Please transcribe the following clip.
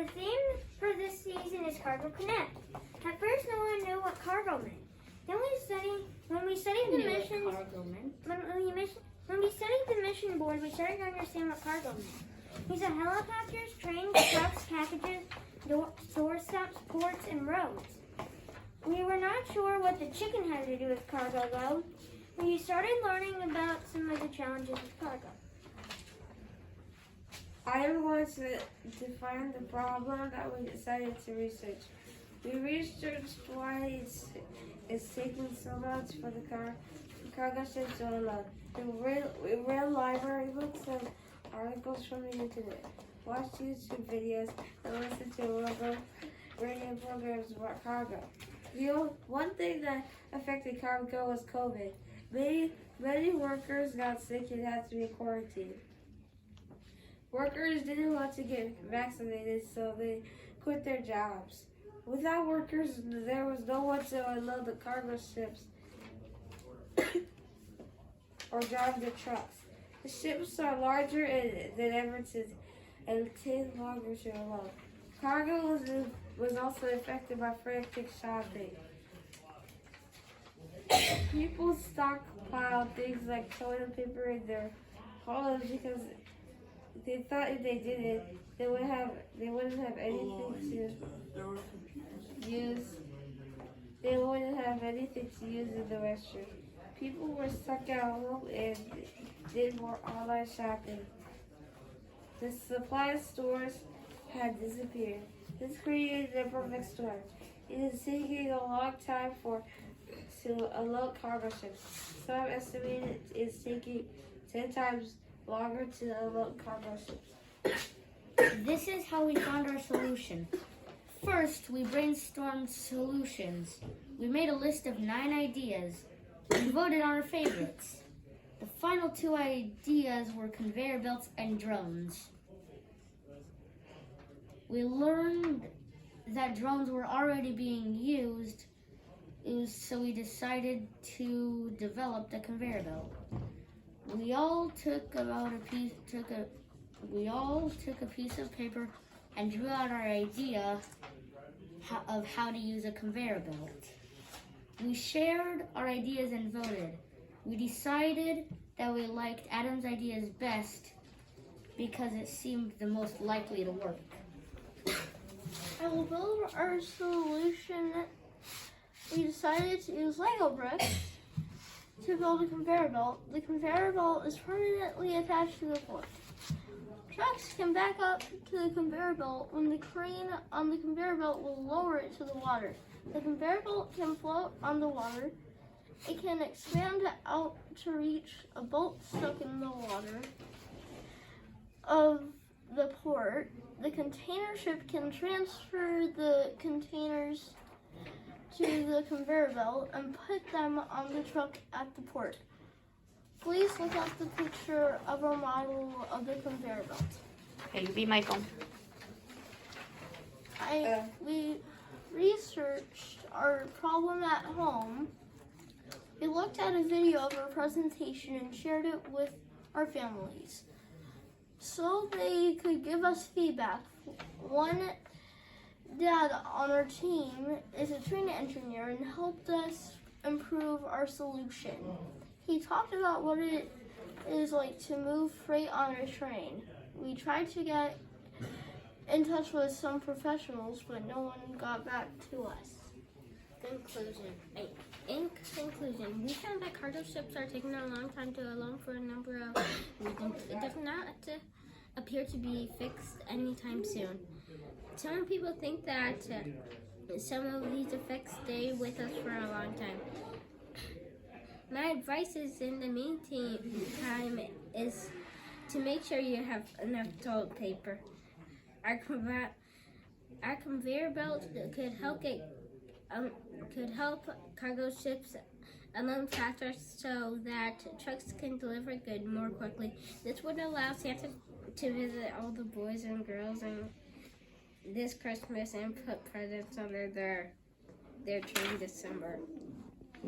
The theme for this season is Cargo Connect. At first, no one knew what cargo meant. Then when we studied the mission board, we started to understand what cargo meant. We saw helicopters, trains, trucks, packages, doorstops, ports, and roads. We were not sure what the chicken had to do with cargo, though. We started learning about some of the challenges of cargo. I am going to define the problem that we decided to research. We researched why it's taking so much for the cargo ships to unload. We read library books and articles from the internet, watched YouTube videos, and listened to local radio programs about cargo. One thing that affected cargo was COVID. Many workers got sick and had to be quarantined. Workers didn't want to get vaccinated, so they quit their jobs. Without workers, there was no one to unload the cargo ships or drive the trucks. The ships are larger than ever and take longer to unload. Cargo was also affected by frantic shopping. People stockpiled things like toilet paper in their homes because they thought if they didn't, they wouldn't have anything to use. They wouldn't have anything to use in the restroom. People were stuck at home and did more online shopping. The supply stores had disappeared. This created a perfect storm. It is taking a long time to unload cargo ships. Some estimate it's taking 10 times longer to unload cargo ships. This is how we found our solution. First, we brainstormed solutions. We made a list of 9 ideas and voted on our favorites. The final 2 ideas were conveyor belts and drones. We learned that drones were already being used, so we decided to develop the conveyor belt. We all took a piece of paper and drew out our idea of how to use a conveyor belt. We shared our ideas and voted. We decided that we liked Adam's ideas best because it seemed the most likely to work. I will build our solution. We decided to use Lego bricks to build a conveyor belt. The conveyor belt is permanently attached to the fork. Trucks can back up to the conveyor belt when the crane on the conveyor belt will lower it to the water. The conveyor belt can float on the water. It can expand out to reach a boat stuck in the water of the port. The container ship can transfer the containers to the conveyor belt and put them on the truck at the port. Please look at the picture of our model of the conveyor belt. Okay, you beat Michael. We researched our problem at home. We looked at a video of our presentation and shared it with our families so they could give us feedback. One dad on our team is a train engineer and helped us improve our solution. He talked about what it is like to move freight on a train. We tried to get in touch with some professionals, but no one got back to us. In conclusion, we found that cargo ships are taking a long time to unload for a number of reasons. It does not appear to be fixed anytime soon. Some people think that some of these effects stay with us for a long time. My advice is, in the meantime, is to make sure you have enough toilet paper. Our conveyor belt could help cargo ships unload faster so that trucks can deliver goods more quickly. This would allow Santa to visit all the boys and girls this Christmas and put presents under their tree this summer.